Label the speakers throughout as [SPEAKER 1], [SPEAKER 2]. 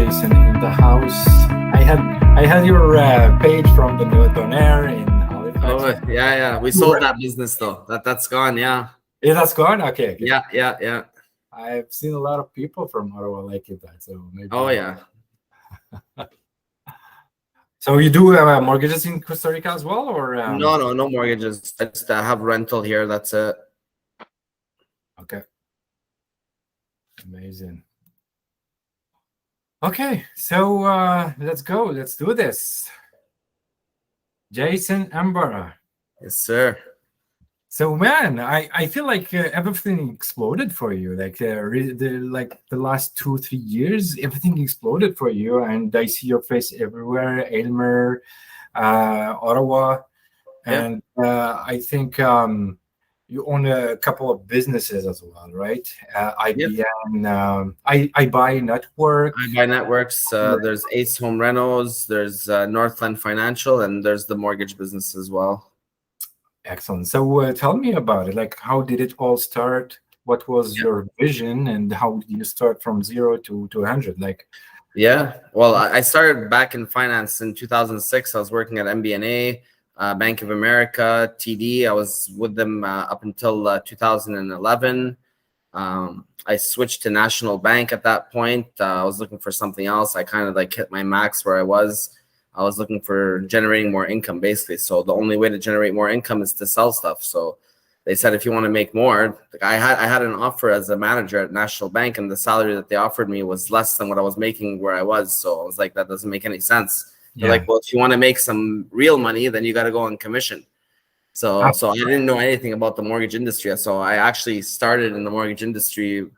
[SPEAKER 1] Jason in the house. I had your page from the 𝗓𝗪𝗧𝗪 in Halifax.
[SPEAKER 2] Oh yeah. We sold that business though. That's gone. Yeah.
[SPEAKER 1] Yeah, that's gone. Okay.
[SPEAKER 2] Yeah.
[SPEAKER 1] I've seen a lot of people from Ottawa like it that, so maybe.
[SPEAKER 2] Oh yeah.
[SPEAKER 1] So you do mortgages in Costa Rica as well, or
[SPEAKER 2] No mortgages. I just have rental here. That's it.
[SPEAKER 1] Okay. Amazing. Okay, so let's go. Let's do this. Jason Anbara.
[SPEAKER 2] Yes, sir.
[SPEAKER 1] So man, I feel like everything exploded for you. Like the last 2-3 years, everything exploded for you, and I see your face everywhere. 𝗓𝗪𝗧𝗪, Ottawa, and I think you own a couple of businesses as well, right? IBN, I buy network.
[SPEAKER 2] I buy networks. There's Ace Home Renos. There's Northland Financial, and there's the mortgage business as well.
[SPEAKER 1] Excellent. So tell me about it. Like, how did it all start? What was your vision, and how did you start from 0 to 100? Like,
[SPEAKER 2] well, I started back in finance in 2006. I was working at MBNA, Bank of America, TD. I was with them up until 2011. I switched to National Bank at that point. I was looking for something else. I kind of like hit my max where I was. I was looking for generating more income, basically. So the only way to generate more income is to sell stuff. So they said, if you want to make more, like I had an offer as a manager at National Bank, and the salary that they offered me was less than what I was making where I was. So I was like, that doesn't make any sense. They're like, well, if you want to make some real money, then you got to go on commission. So I didn't know anything about the mortgage industry. So I actually started in the mortgage industry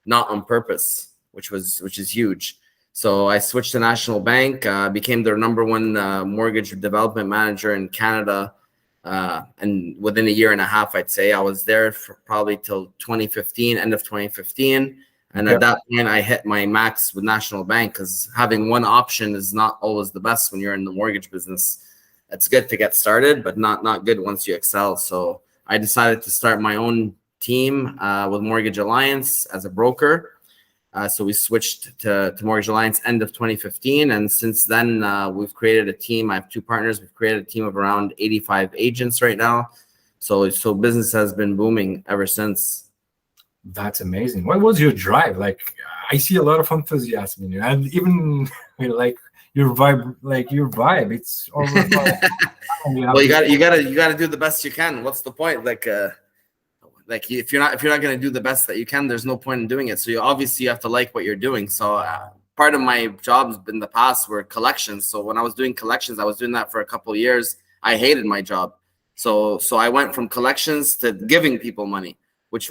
[SPEAKER 2] not on purpose, which is huge. So I switched to National Bank, became their #1 mortgage development manager in Canada. And within a year and a half, I'd say I was there for probably till 2015, end of 2015. And at that point, I hit my max with National Bank, because having one option is not always the best when you're in the mortgage business. It's good to get started, but not good once you excel. So I decided to start my own team with Mortgage Alliance as a broker. So we switched to Mortgage Alliance end of 2015. And since then, we've created a team. I have 2 partners. We've created a team of around 85 agents right now. So business has been booming ever since.
[SPEAKER 1] That's amazing. What was your drive? Like, I see a lot of enthusiasm in you, and even like your vibe, it's almost like,
[SPEAKER 2] well, you gotta do the best you can. What's the point? Like if you're not going to do the best that you can, there's no point in doing it. So you obviously have to like what you're doing. So part of my jobs in the past were collections. So when I was doing collections, I was doing that for a couple of years. I hated my job. So I went from collections to giving people money, which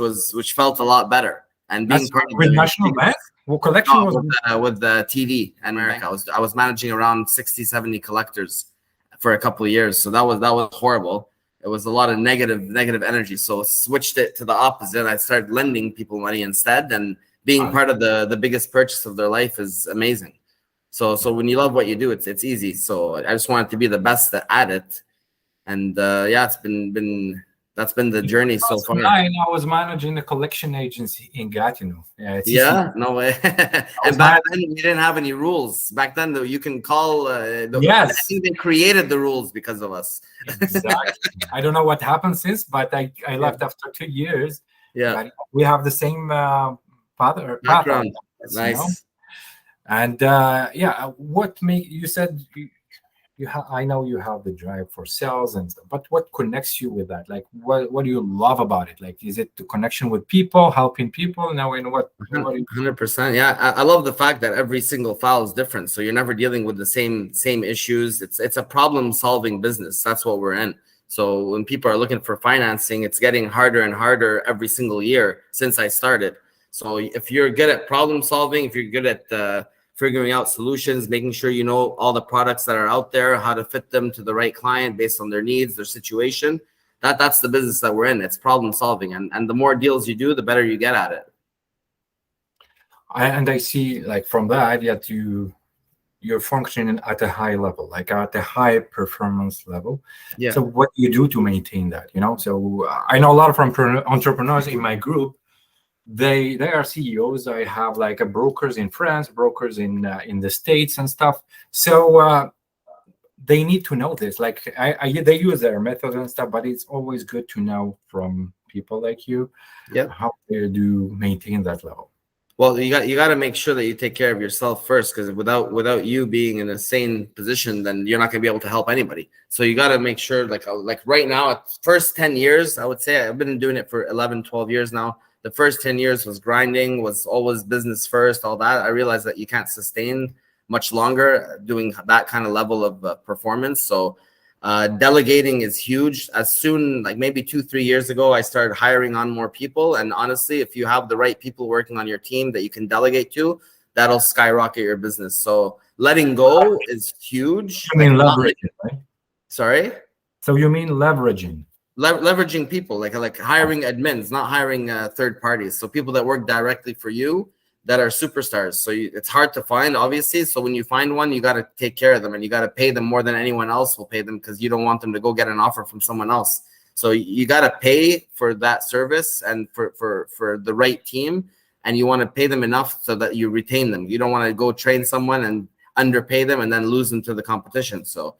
[SPEAKER 2] felt a lot better. And being part of
[SPEAKER 1] with National Bank, well, collection was
[SPEAKER 2] with the TD in America. I was managing around 60-70 collectors for a couple of years. So that was horrible. It was a lot of negative energy. So switched it to the opposite. I started lending people money instead, and being part of the biggest purchase of their life is amazing. So when you love what you do, it's easy. So I just wanted to be the best at it. And it's been that's been the journey so far.
[SPEAKER 1] I was managing a collection agency in Gatineau.
[SPEAKER 2] No way. And back then we didn't have any rules. Back then, though, you can call. I think they created the rules because of us.
[SPEAKER 1] Exactly. I don't know what happened since, but I left after 2 years.
[SPEAKER 2] Yeah,
[SPEAKER 1] we have the same
[SPEAKER 2] background. Nice.
[SPEAKER 1] And what made you said I know you have the drive for sales and stuff, but what connects you with that? Like, what do you love about it? Like, is it the connection with people, helping people? Now, in what?
[SPEAKER 2] 100%. Yeah, I love the fact that every single file is different, so you're never dealing with the same issues. It's a problem-solving business. That's what we're in. So when people are looking for financing, it's getting harder and harder every single year since I started. So if you're good at problem solving, if you're good at figuring out solutions, making sure you know all the products that are out there, how to fit them to the right client based on their needs, their situation. That's the business that we're in. It's problem solving. And the more deals you do, the better you get at it.
[SPEAKER 1] I see, like, from that, that you're functioning at a high level, like at a high performance level.
[SPEAKER 2] Yeah.
[SPEAKER 1] So what do you do to maintain that? So I know a lot of entrepreneurs in my group. they are CEOs. I have like a brokers in France, brokers in the States and stuff. So they need to know this. Like they use their methods and stuff, but it's always good to know from people like you how they do maintain that level.
[SPEAKER 2] Well, you got to make sure that you take care of yourself first, because without you being in a sane position, then you're not going to be able to help anybody. So you got to make sure, like right now, at first 10 years, I would say I've been doing it for 11, 12 years now. The first 10 years was grinding, was always business first, all that. I realized that you can't sustain much longer doing that kind of level of performance. So delegating is huge. As soon, like maybe 2-3 years ago, I started hiring on more people. And honestly, if you have the right people working on your team that you can delegate to, that'll skyrocket your business. So letting go is huge.
[SPEAKER 1] I mean, leveraging, right?
[SPEAKER 2] Sorry?
[SPEAKER 1] So you mean leveraging?
[SPEAKER 2] Leveraging people, like hiring admins, not hiring third parties. So people that work directly for you that are superstars. So it's hard to find, obviously. So when you find one, you got to take care of them, and you got to pay them more than anyone else will pay them, because you don't want them to go get an offer from someone else. So you got to pay for that service and for the right team, and you want to pay them enough so that you retain them. You don't want to go train someone and underpay them and then lose them to the competition. So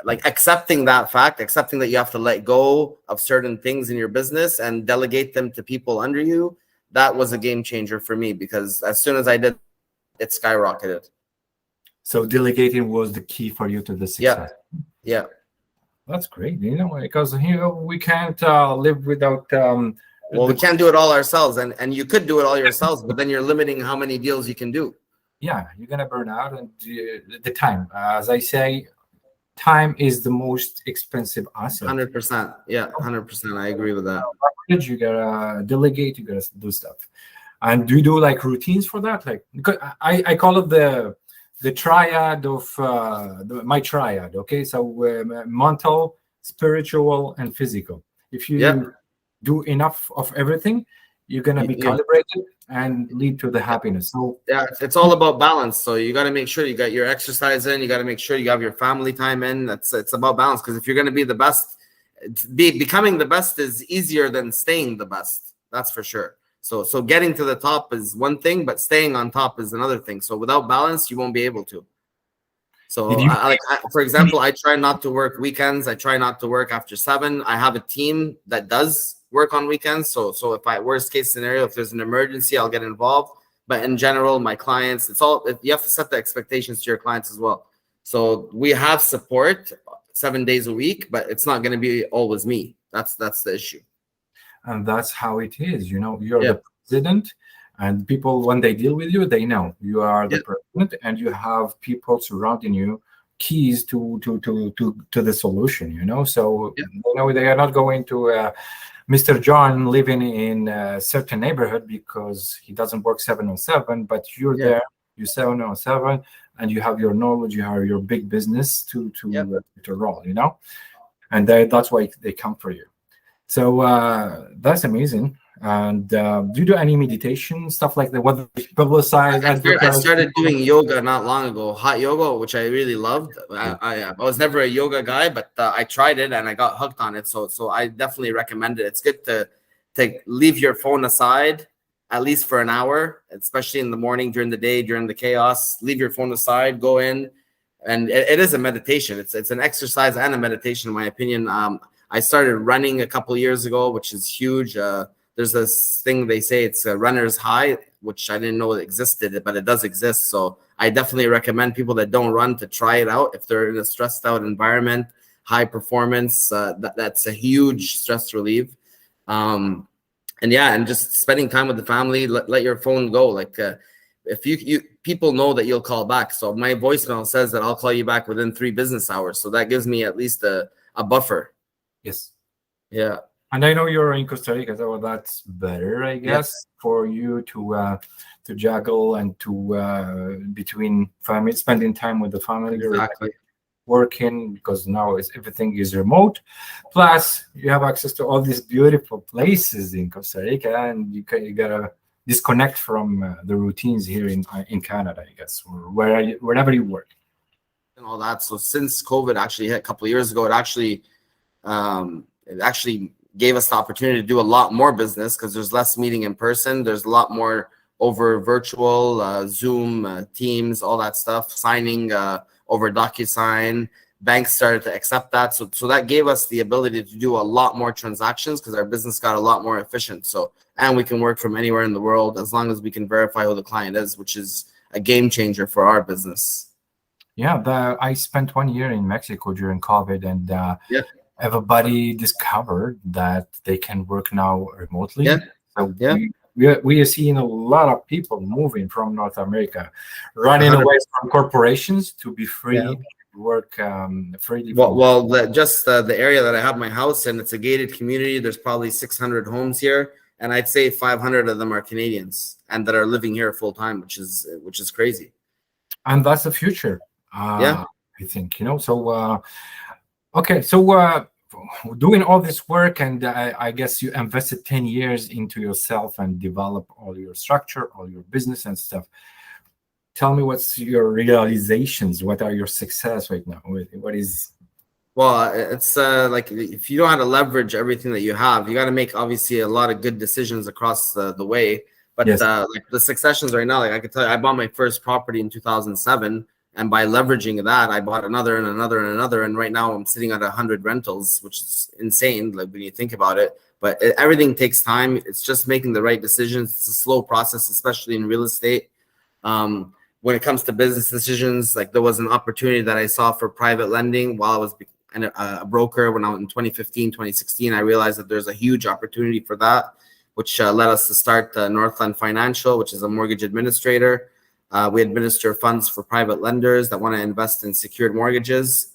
[SPEAKER 2] like accepting that fact, accepting that you have to let go of certain things in your business and delegate them to people under you, that was a game changer for me, because as soon as I did, it skyrocketed.
[SPEAKER 1] So delegating was the key for you to the success.
[SPEAKER 2] Yeah.
[SPEAKER 1] That's great. Because here we can't live without.
[SPEAKER 2] Well, we can't do it all ourselves, and you could do it all yourselves, but then you're limiting how many deals you can do.
[SPEAKER 1] Yeah, you're gonna burn out, and the time, as I say, time is the most expensive asset.
[SPEAKER 2] 100%. Yeah, 100%. I agree with that.
[SPEAKER 1] You gotta delegate. You gotta do stuff. And do you do like routines for that? Like, because I call it the triad of my triad. Okay, so mental, spiritual, and physical. If you do enough of everything, you're gonna be calibrated and lead to the happiness. So
[SPEAKER 2] it's all about balance. So you got to make sure you got your exercise in. You got to make sure you have your family time in. It's about balance, because if you're gonna be the best, becoming the best is easier than staying the best. That's for sure. So getting to the top is one thing, but staying on top is another thing. So without balance, you won't be able to. So for example, I try not to work weekends. I try not to work after 7. I have a team that does work on weekends. So if worst case scenario, if there's an emergency, I'll get involved. But in general, my clients, you have to set the expectations to your clients as well. So we have support 7 days a week, but it's not going to be always me. That's the issue.
[SPEAKER 1] And that's how it is. You're the president, and people, when they deal with you, they know you are the president, and you have people surrounding you, keys to the solution. So they are not going to Mr. John living in a certain neighborhood because he doesn't work 7 on 7, but you're there, you 7 on 7, and you have your knowledge, you have your big business to roll, and that's why they come for you. So that's amazing. And do you do any meditation stuff like that? What publicize?
[SPEAKER 2] I started doing yoga not long ago, hot yoga, which I really loved. I was never a yoga guy, but I tried it and I got hooked on it. So I definitely recommend it. It's good to leave your phone aside at least for an hour, especially in the morning, during the day, during the chaos. Leave your phone aside, go in, and it is a meditation. It's an exercise and a meditation, in my opinion. I started running a couple years ago, which is huge. There's this thing they say, it's a runner's high, which I didn't know it existed, but it does exist. So I definitely recommend people that don't run to try it out. If they're in a stressed out environment, high performance, that's a huge stress relief. And just spending time with the family, let your phone go. Like if you people know that you'll call back. So my voicemail says that I'll call you back within 3 business hours. So that gives me at least a buffer.
[SPEAKER 1] Yes.
[SPEAKER 2] Yeah.
[SPEAKER 1] And I know you're in Costa Rica, so that's better, I guess, for you to juggle and to between family, spending time with the family,
[SPEAKER 2] exactly.
[SPEAKER 1] Working, because now everything is remote. Plus, you have access to all these beautiful places in Costa Rica, and you gotta disconnect from the routines here in Canada, I guess, or wherever you work.
[SPEAKER 2] And all that. So since COVID actually hit a couple of years ago, it actually gave us the opportunity to do a lot more business because there's less meeting in person. There's a lot more over virtual, Zoom, Teams, all that stuff, signing over DocuSign. Banks started to accept that. So that gave us the ability to do a lot more transactions because our business got a lot more efficient. So, and we can work from anywhere in the world as long as we can verify who the client is, which is a game changer for our business.
[SPEAKER 1] Yeah, I spent 1 year in Mexico during COVID, and
[SPEAKER 2] Yeah.
[SPEAKER 1] everybody discovered that they can work now remotely.
[SPEAKER 2] Yeah.
[SPEAKER 1] So
[SPEAKER 2] Yeah.
[SPEAKER 1] we are seeing a lot of people moving from North America, running
[SPEAKER 2] 100%.
[SPEAKER 1] away from corporations to be free,
[SPEAKER 2] Yeah.
[SPEAKER 1] work freely.
[SPEAKER 2] Well, just the area that I have my house in, it's a gated community. There's probably 600 homes here, and I'd say 500 of them are Canadians and that are living here full time, which is crazy.
[SPEAKER 1] And that's the future.
[SPEAKER 2] Yeah.
[SPEAKER 1] I think, so okay, so doing all this work, and I guess you invested 10 years into yourself and develop all your structure, all your business and stuff. Tell me, what's your realizations? What are your success right now? What is?
[SPEAKER 2] Well, it's like if you know how to leverage everything that you have, you got to make obviously a lot of good decisions across the way. But
[SPEAKER 1] Yes.
[SPEAKER 2] Like the successions right now, like I could tell you, I bought my first property in 2007. And by leveraging that, I bought another and another and another. And right now I'm sitting at 100 rentals, which is insane, like when you think about it. But everything takes time. It's just making the right decisions. It's a slow process, especially in real estate. When it comes to business decisions, like there was an opportunity that I saw for private lending while I was a broker when I was in 2015, 2016. I realized that there's a huge opportunity for that, which led us to start Northland Financial, which is a mortgage administrator. We administer funds for private lenders that want to invest in secured mortgages.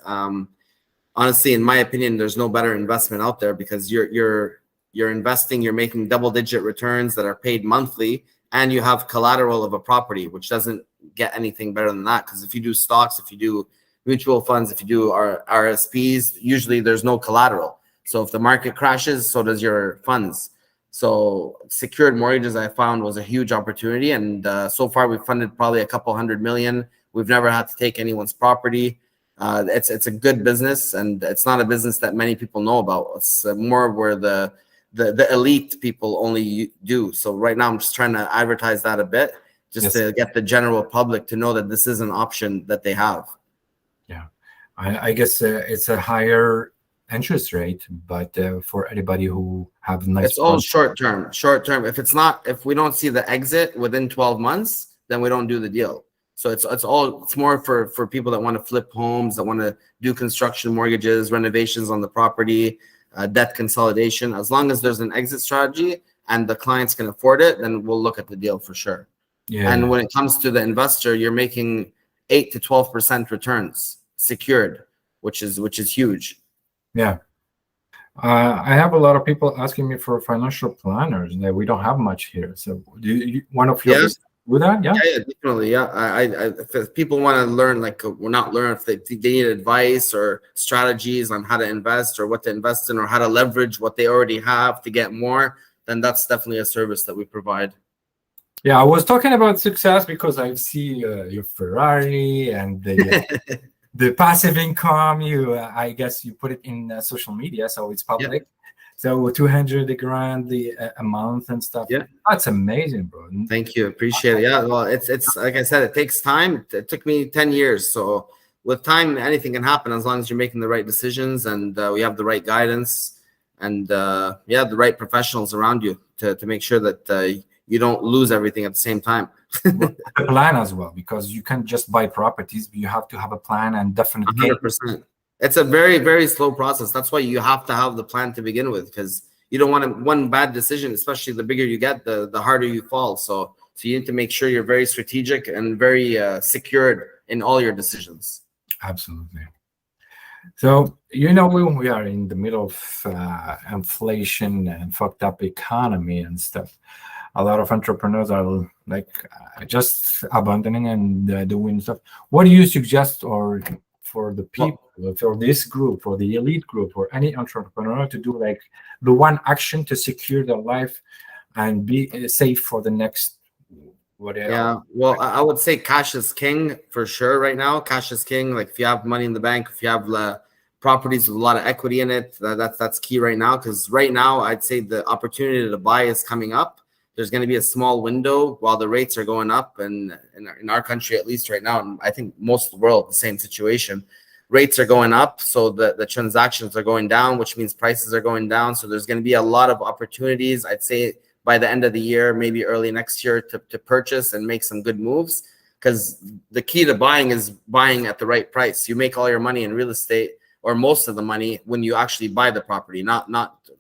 [SPEAKER 2] Honestly, in my opinion, there's no better investment out there because you're investing, you're making double-digit returns that are paid monthly, and you have collateral of a property, which doesn't get anything better than that. Because if you do stocks, if you do mutual funds, if you do RSPs, usually there's no collateral. So if the market crashes, so does your funds. So secured mortgages, I found, was a huge opportunity, and so far we've funded probably a couple $100 million. We've never had to take anyone's property. It's a good business, and it's not a business that many people know about. It's more where the elite people only do. So right now I'm just trying to advertise that a bit, just to get the general public to know that this is an option that they have.
[SPEAKER 1] Yeah, I guess it's a higher interest rate, but for anybody who have nice,
[SPEAKER 2] it's all short term. If we don't see the exit within 12 months, then we don't do the deal. So it's more for people that want to flip homes, that want to do construction mortgages, renovations on the property, debt consolidation. As long as there's an exit strategy and the clients can afford it, then we'll look at the deal for sure.
[SPEAKER 1] Yeah.
[SPEAKER 2] And when it comes to the investor, you're making 8 to 12% returns secured, which is huge.
[SPEAKER 1] Yeah. I have a lot of people asking me for financial planners, and we don't have much here. So one of your do that? Yeah,
[SPEAKER 2] definitely. Yeah, if people want to learn, like we're not learn if they need advice or strategies on how to invest or what to invest in or how to leverage what they already have to get more, then that's definitely a service that we provide.
[SPEAKER 1] Yeah, I was talking about success because I see your Ferrari and the passive income. I guess you put it in social media, so it's public. So 200 grand a month and stuff.
[SPEAKER 2] Yeah,
[SPEAKER 1] that's amazing, bro.
[SPEAKER 2] Thank you, appreciate it. Yeah, well, it's like I said, it takes time. It took me 10 years. So with time, anything can happen as long as you're making the right decisions and we have the right guidance and the right professionals around you to make sure that you don't lose everything at the same time.
[SPEAKER 1] A plan as well, because you can't just buy properties. You have to have a plan and definite
[SPEAKER 2] 100%. It's a very, very slow process. That's why you have to have the plan to begin with, because you don't want one bad decision, especially the bigger you get, the harder you fall. So you need to make sure you're very strategic and very secured in all your decisions.
[SPEAKER 1] Absolutely. So, we are in the middle of inflation and fucked up economy and stuff. A lot of entrepreneurs are like just abandoning and doing stuff. What do you suggest, or for the people, for this group, for the elite group, or any entrepreneur to do, like the one action to secure their life and be safe for the next whatever?
[SPEAKER 2] Yeah, well, I would say cash is king for sure right now. Cash is king. Like if you have money in the bank, if you have properties with a lot of equity in it. That's key right now, because right now I'd say the opportunity to buy is coming up. There's going to be a small window while the rates are going up, and in our country, at least right now, and I think most of the world, the same situation. Rates are going up, so the transactions are going down, which means prices are going down. So there's going to be a lot of opportunities, I'd say, by the end of the year, maybe early next year, to purchase and make some good moves. Because the key to buying is buying at the right price. You make all your money in real estate, or most of the money, when you actually buy the property. Not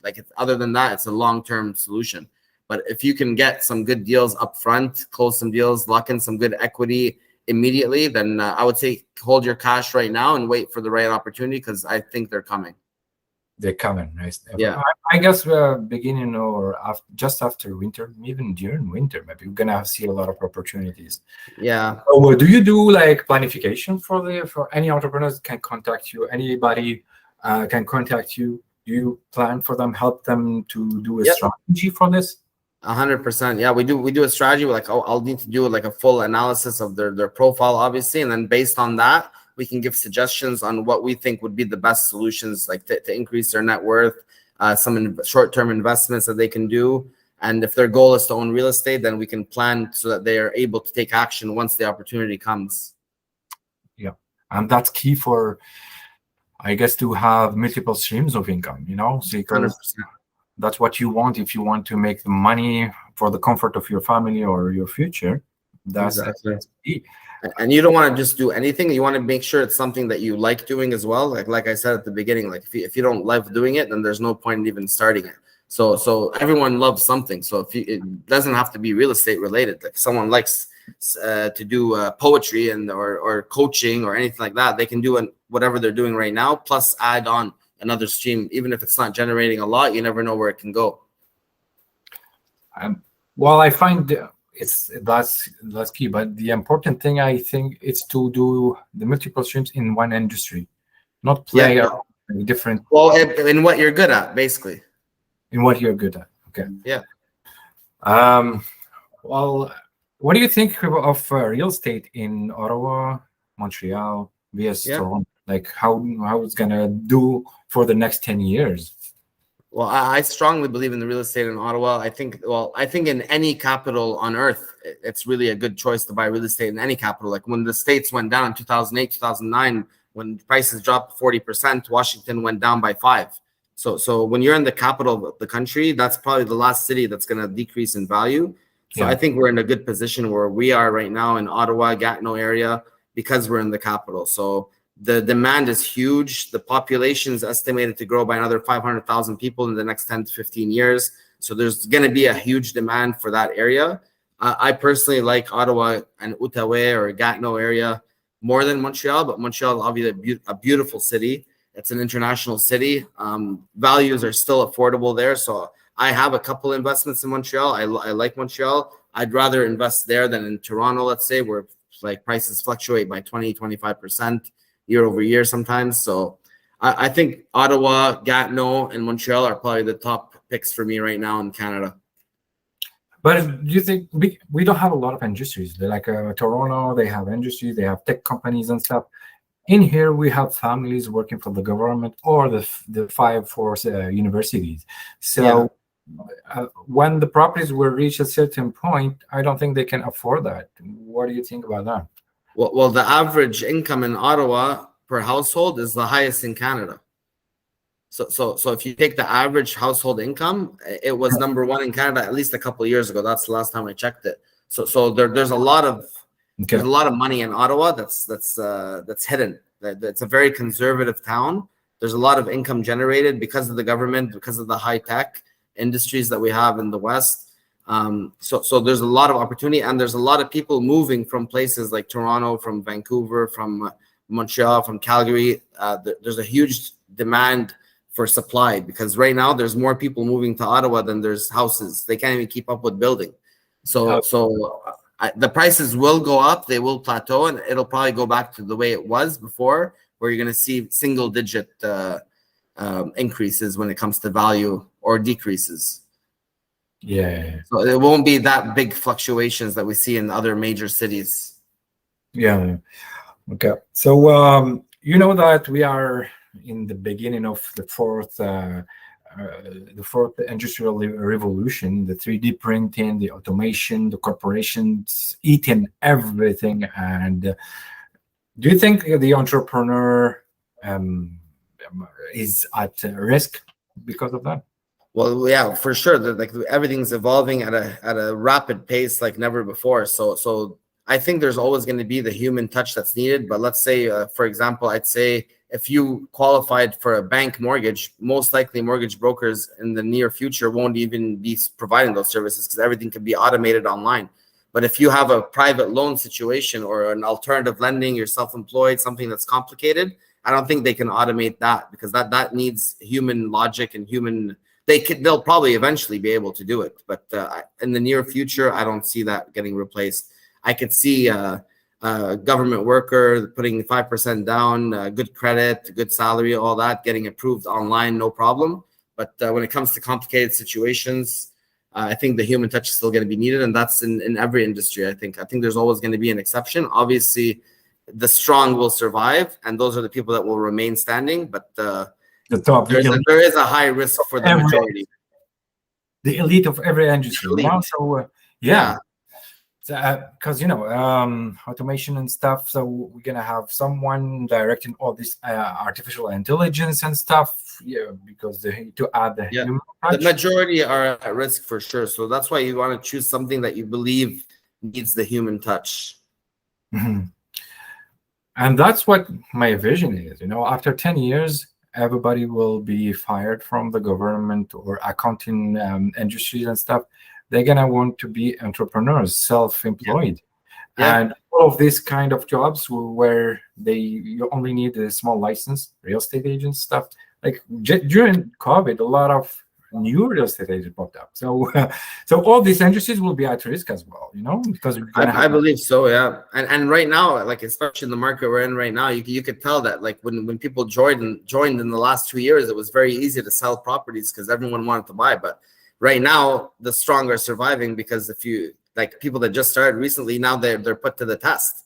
[SPEAKER 2] like other than that, it's a long-term solution. But if you can get some good deals up front, close some deals, lock in some good equity immediately, then I would say hold your cash right now and wait for the right opportunity, because I think they're coming.
[SPEAKER 1] They're coming, right?
[SPEAKER 2] Yeah.
[SPEAKER 1] I guess beginning or just after winter, even during winter, maybe we're gonna see a lot of opportunities.
[SPEAKER 2] Yeah.
[SPEAKER 1] So, do you do like planification for any entrepreneurs can contact you? Anybody can contact you? Do you plan for them, help them to do a strategy for this?
[SPEAKER 2] 100%. Yeah, we do a strategy. Like, I'll need to do like a full analysis of their profile, obviously, and then based on that, we can give suggestions on what we think would be the best solutions, like to increase their net worth, some short-term investments that they can do. And if their goal is to own real estate, then we can plan so that they are able to take action once the opportunity comes.
[SPEAKER 1] Yeah, and that's key for, I guess, to have multiple streams of income, so because
[SPEAKER 2] 100%.
[SPEAKER 1] that's what you want if you want to make the money for the comfort of your family or your future. That's key.
[SPEAKER 2] And you don't want to just do anything. You want to make sure it's something that you like doing as well. Like I said at the beginning, like if you don't love doing it, then there's no point in even starting it. So everyone loves something. So it doesn't have to be real estate related. Like someone likes to do poetry or coaching or anything like that, they can do whatever they're doing right now, plus add on another stream. Even if it's not generating a lot, you never know where it can go.
[SPEAKER 1] Well, I find that's key, but the important thing, I think, is to do the multiple streams in one industry, not play around in different.
[SPEAKER 2] Well, in what you're good at, basically.
[SPEAKER 1] In what you're good at. Okay.
[SPEAKER 2] Yeah.
[SPEAKER 1] Well, what do you think of real estate in Ottawa, Montreal, vs Toronto? Like how it's gonna do for the next 10 years?
[SPEAKER 2] Well, I strongly believe in the real estate in Ottawa. I think in any capital on earth, it's really a good choice to buy real estate in any capital. Like when the States went down in 2008, 2009, when prices dropped 40%, Washington went down by 5%. So when you're in the capital of the country, that's probably the last city that's going to decrease in value. So I think we're in a good position where we are right now in Ottawa, Gatineau area, because we're in the capital. So the demand is huge. The population is estimated to grow by another 500,000 people in the next 10 to 15 years. So there's going to be a huge demand for that area. I personally like Ottawa and Outaouais or Gatineau area more than Montreal, but Montreal is obviously a beautiful city. It's an international city. Values are still affordable there. So I have a couple investments in Montreal. I like Montreal. I'd rather invest there than in Toronto, let's say, where like prices fluctuate by 20-25% year over year sometimes. So I think Ottawa, Gatineau, and Montreal are probably the top picks for me right now in Canada.
[SPEAKER 1] But do you think we don't have a lot of industries? They're like Toronto, they have industries, they have tech companies and stuff. In here, we have families working for the government or the 5 universities. So when the properties will reach a certain point, I don't think they can afford that. What do you think about that?
[SPEAKER 2] Well, the average income in Ottawa per household is the highest in Canada. So if you take the average household income, it was #1 in Canada at least a couple of years ago. That's the last time I checked it. So there's a lot of there's a lot of money in Ottawa that's hidden. It's a very conservative town. There's a lot of income generated because of the government, because of the high tech industries that we have in the West. So there's a lot of opportunity, and there's a lot of people moving from places like Toronto, from Vancouver, from Montreal, from Calgary. There's a huge demand for supply because right now there's more people moving to Ottawa than there's houses. They can't even keep up with building. So the prices will go up, they will plateau, and it'll probably go back to the way it was before, where you're going to see single-digit increases when it comes to value or decreases.
[SPEAKER 1] Yeah.
[SPEAKER 2] So it won't be that big fluctuations that we see in other major cities.
[SPEAKER 1] Yeah. Okay. So you know that we are in the beginning of the fourth industrial revolution, the 3D printing, the automation, the corporations eating everything. And do you think the entrepreneur is at risk because of that?
[SPEAKER 2] Well, yeah, for sure. Like everything's evolving at a rapid pace like never before. So I think there's always going to be the human touch that's needed. But let's say, for example, I'd say if you qualified for a bank mortgage, most likely mortgage brokers in the near future won't even be providing those services because everything can be automated online. But if you have a private loan situation or an alternative lending, you're self-employed, something that's complicated, I don't think they can automate that because that needs human logic and human. They'll probably eventually be able to do it, but in the near future, I don't see that getting replaced. I could see a government worker putting 5% down, good credit, good salary, all that getting approved online, no problem. But when it comes to complicated situations, I think the human touch is still going to be needed, and that's in every industry. I think there's always going to be an exception. Obviously, the strong will survive, and those are the people that will remain standing. But
[SPEAKER 1] the top,
[SPEAKER 2] there is a high risk for the majority.
[SPEAKER 1] The elite of every industry. So yeah. Because automation and stuff, so we're gonna have someone directing all this artificial intelligence and stuff, because to add the human touch.
[SPEAKER 2] The majority are at risk for sure, so that's why you want to choose something that you believe needs the human touch.
[SPEAKER 1] Mm-hmm. And that's what my vision is. After 10 years, everybody will be fired from the government or accounting industries and stuff. They're gonna want to be entrepreneurs, self-employed, and all of these kind of jobs where you only need a small license, real estate agent stuff. Like during COVID, a lot of new real estate agents popped up. So all these industries will be at risk as well, because
[SPEAKER 2] I believe so, yeah. And right now, like especially in the market we're in right now, you could tell that like when people joined in the last 2 years, it was very easy to sell properties because everyone wanted to buy, but right now, the strong are surviving because people that just started recently, now they're put to the test.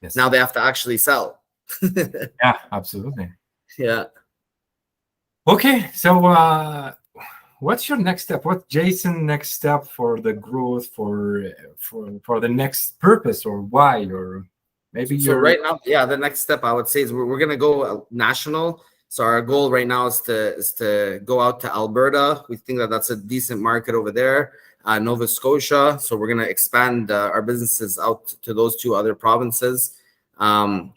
[SPEAKER 1] Yes.
[SPEAKER 2] Now they have to actually sell.
[SPEAKER 1] Yeah, absolutely.
[SPEAKER 2] Yeah.
[SPEAKER 1] Okay, so what's your next step? What's Jason's next step for the growth, for the next purpose, or why, or maybe
[SPEAKER 2] right now, the next step I would say is we're gonna go national. So our goal right now is to go out to Alberta. We think that that's a decent market over there. Nova Scotia. So we're going to expand our businesses out to those two other provinces. We're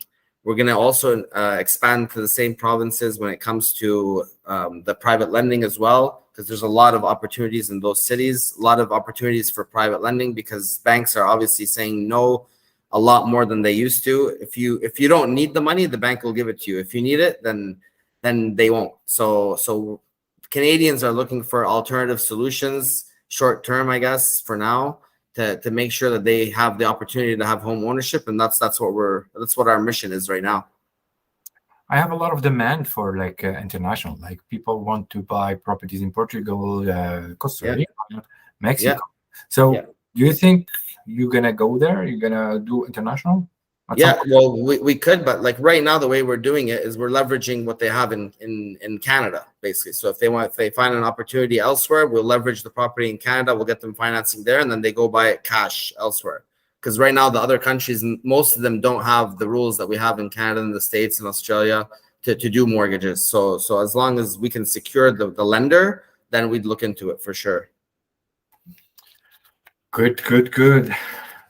[SPEAKER 2] going to also expand to the same provinces when it comes to the private lending as well, because there's a lot of opportunities in those cities, a lot of opportunities for private lending because banks are obviously saying no a lot more than they used to. If you don't need the money, the bank will give it to you. If you need it, then they won't. So Canadians are looking for alternative solutions, short term, I guess, for now, to make sure that they have the opportunity to have home ownership, and that's what our mission is right now.
[SPEAKER 1] I have a lot of demand for international. Like people want to buy properties in Portugal, Costa Rica, Mexico. So do you think you're gonna go there? You're gonna do international?
[SPEAKER 2] Well, we could, but like right now, the way we're doing it is we're leveraging what they have in Canada, basically. So if they find an opportunity elsewhere, we'll leverage the property in Canada, we'll get them financing there, and then they go buy it cash elsewhere. Because right now, the other countries, most of them don't have the rules that we have in Canada and the States and Australia to do mortgages. So as long as we can secure the lender, then we'd look into it for sure.
[SPEAKER 1] Good.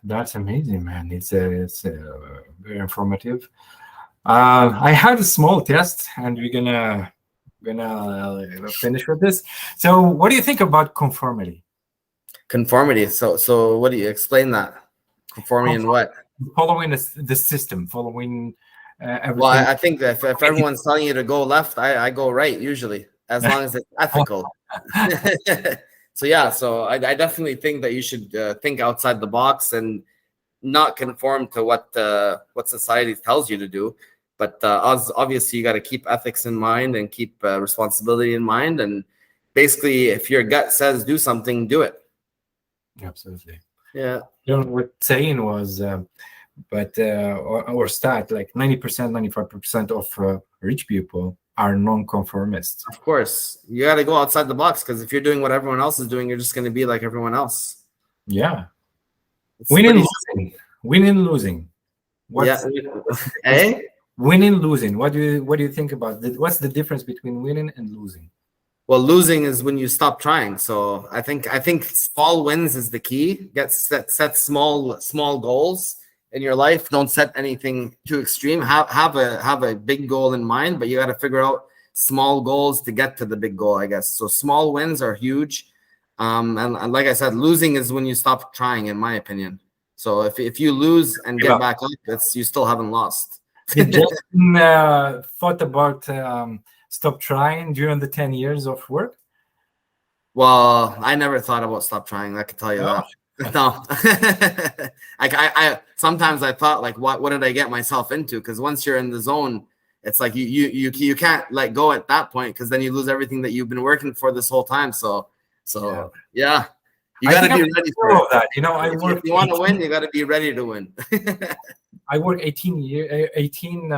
[SPEAKER 1] That's amazing, man. It's very informative. I had a small test, and we're gonna finish with this. So, what do you think about conformity?
[SPEAKER 2] Conformity. So what do you explain that? Conformity in what?
[SPEAKER 1] Following the system, following everything.
[SPEAKER 2] Well, I think that if everyone's telling you to go left, I go right usually, as long as it's ethical. So I definitely think that you should think outside the box and not conform to what society tells you to do. But obviously, you got to keep ethics in mind and keep responsibility in mind. And basically, if your gut says do something, do it.
[SPEAKER 1] Absolutely.
[SPEAKER 2] Yeah.
[SPEAKER 1] What saying was, or stat, like 90%, 95% of rich people are non-conformists.
[SPEAKER 2] Of course, you got to go outside the box, because if you're doing what everyone else is doing, you're just going to be like everyone else.
[SPEAKER 1] Yeah.
[SPEAKER 2] It's
[SPEAKER 1] Winning,
[SPEAKER 2] pretty-
[SPEAKER 1] losing. Winning, losing. What's winning, losing? What do you think about that? What's the difference between winning and losing?
[SPEAKER 2] Well, losing is when you stop trying. So I think small wins is the key. Set small goals in your life. Don't set anything too extreme. Have a big goal in mind, but you got to figure out small goals to get to the big goal, I guess. So small wins are huge. And like I said, losing is when you stop trying, in my opinion. So if you lose and get back up, you still haven't lost.
[SPEAKER 1] Did Justin thought about stop trying during the 10 years of work?
[SPEAKER 2] Well, I never thought about stop trying. I can tell you that. No. I sometimes I thought, like, what did I get myself into? Because once you're in the zone, it's like you can't let go at that point, because then you lose everything that you've been working for this whole time. So yeah. You got to be ready for
[SPEAKER 1] that. You know,
[SPEAKER 2] if you want to win, you got to be ready to win.
[SPEAKER 1] I work 18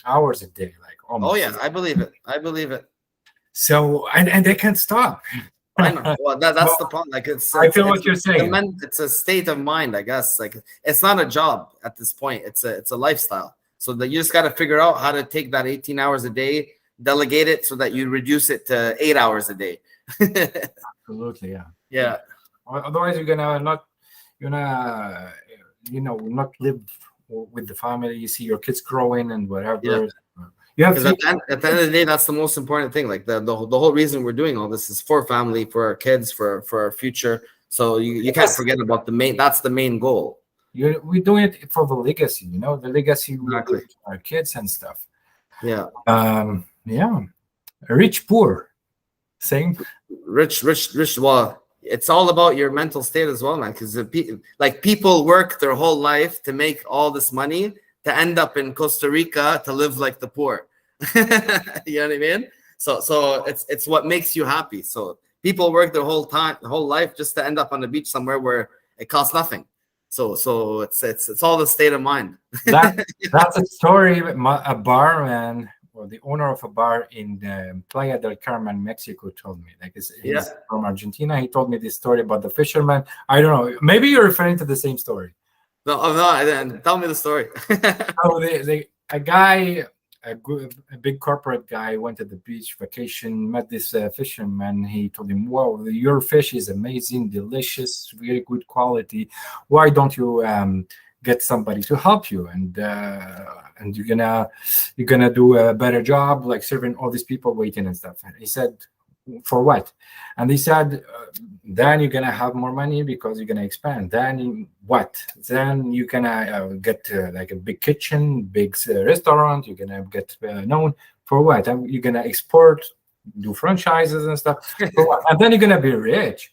[SPEAKER 1] hours a day, like almost.
[SPEAKER 2] Oh yeah, I believe it.
[SPEAKER 1] So and they can't stop.
[SPEAKER 2] I know. Well, that's the problem. Like
[SPEAKER 1] I feel what you're saying.
[SPEAKER 2] It's a state of mind, I guess. Like, it's not a job at this point. It's a lifestyle. So that you just got to figure out how to take that 18 hours a day, delegate it so that you reduce it to 8 hours a day.
[SPEAKER 1] Absolutely, yeah.
[SPEAKER 2] Yeah.
[SPEAKER 1] Otherwise, you're gonna not live with the family. You see your kids growing and whatever.
[SPEAKER 2] Yeah.
[SPEAKER 1] You have
[SPEAKER 2] at the end of the day, that's the most important thing. Like the whole reason we're doing all this is for family, for our kids, for our future. So you can't forget about that's the main goal.
[SPEAKER 1] We're doing it for the legacy, the legacy
[SPEAKER 2] Exactly.
[SPEAKER 1] with our kids and stuff.
[SPEAKER 2] Yeah.
[SPEAKER 1] Yeah. Rich, poor, same.
[SPEAKER 2] Rich. Well, it's all about your mental state as well, man. Because people work their whole life to make all this money to end up in Costa Rica to live like the poor. You know what I mean? So it's what makes you happy. So people work their whole life just to end up on the beach somewhere where it costs nothing. So it's all the state of mind.
[SPEAKER 1] That's a story. A barman, or the owner of a bar in Playa del Carmen, Mexico, told me. Like, he's from Argentina. He told me this story about the fisherman. I don't know. Maybe you're referring to the same story.
[SPEAKER 2] No, I'm not. Tell me the story.
[SPEAKER 1] A big corporate guy went to the beach vacation, met this fisherman. He told him, "Wow, your fish is amazing, delicious, very good quality. Why don't you get somebody to help you, and you're gonna do a better job, like serving all these people waiting and stuff." And he said, "For what?" And he said, "Then you're gonna have more money because you're gonna expand. Then what? Then you're gonna get like a big kitchen, big restaurant. You're gonna get known for what? And you're gonna export, do franchises and stuff. For what? And then you're gonna be rich.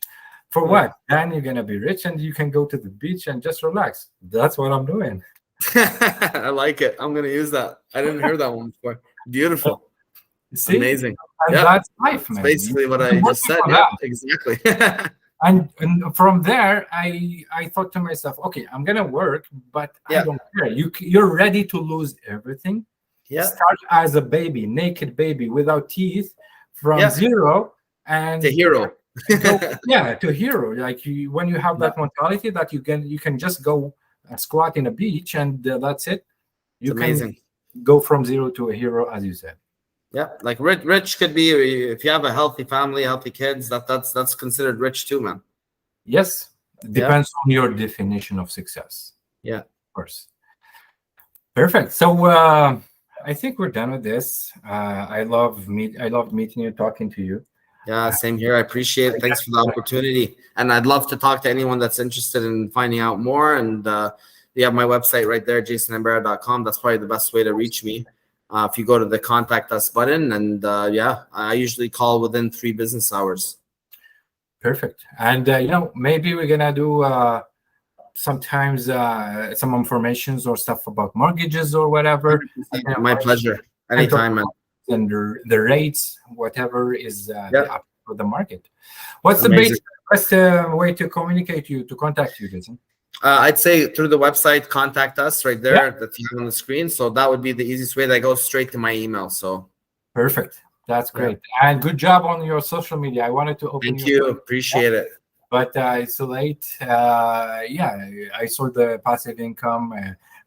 [SPEAKER 1] For what? Then you're gonna be rich, and you can go to the beach and just relax." That's what I'm doing.
[SPEAKER 2] I like it. I'm gonna use that. I didn't hear that one before. Beautiful.
[SPEAKER 1] See?
[SPEAKER 2] Amazing.
[SPEAKER 1] And that's life, man.
[SPEAKER 2] That's basically what I just said. Yeah, exactly.
[SPEAKER 1] and from there, I thought to myself, okay, I'm gonna work, but I don't care. You're ready to lose everything.
[SPEAKER 2] Yeah.
[SPEAKER 1] Start as a baby, naked baby without teeth, from zero and
[SPEAKER 2] to hero.
[SPEAKER 1] to hero. Like when you have that mentality that you can just go squat in a beach and that's it. You can go from zero to a hero, as you said.
[SPEAKER 2] Yeah, like rich could be if you have a healthy family, healthy kids. That's considered rich too, man.
[SPEAKER 1] Yes, it depends on your definition of success.
[SPEAKER 2] Yeah,
[SPEAKER 1] of course. Perfect. So I think we're done with this. I loved meeting you, talking to you.
[SPEAKER 2] Yeah, same here. I appreciate it. Thanks for the opportunity, and I'd love to talk to anyone that's interested in finding out more. And you have my website right there, jasonanbara.com. That's probably the best way to reach me. If you go to the contact us button, and I usually call within 3 business hours.
[SPEAKER 1] Perfect. And maybe we're gonna do sometimes some informations or stuff about mortgages or whatever.
[SPEAKER 2] My pleasure. Anytime, man.
[SPEAKER 1] And the rates, whatever is up for the market. What's the best way to contact you, Jason?
[SPEAKER 2] I'd say through the website, contact us right there. That's on the screen. So that would be the easiest way. That goes straight to my email. So
[SPEAKER 1] Perfect. That's great. And good job on your social media. I wanted to open
[SPEAKER 2] Thank you. Appreciate it.
[SPEAKER 1] But it's too late. Yeah, I saw the passive income,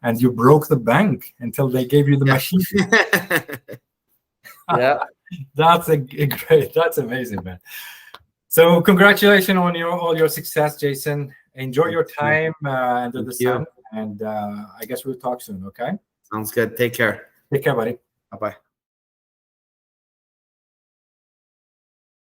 [SPEAKER 1] and you broke the bank until they gave you the machine.
[SPEAKER 2] Yeah.
[SPEAKER 1] That's a great. That's amazing, man. So congratulations on all your success, Jason. Enjoy your time under the sun, and I guess we'll talk soon. Okay.
[SPEAKER 2] Sounds good. Take care.
[SPEAKER 1] Take care, buddy.
[SPEAKER 2] Bye-bye.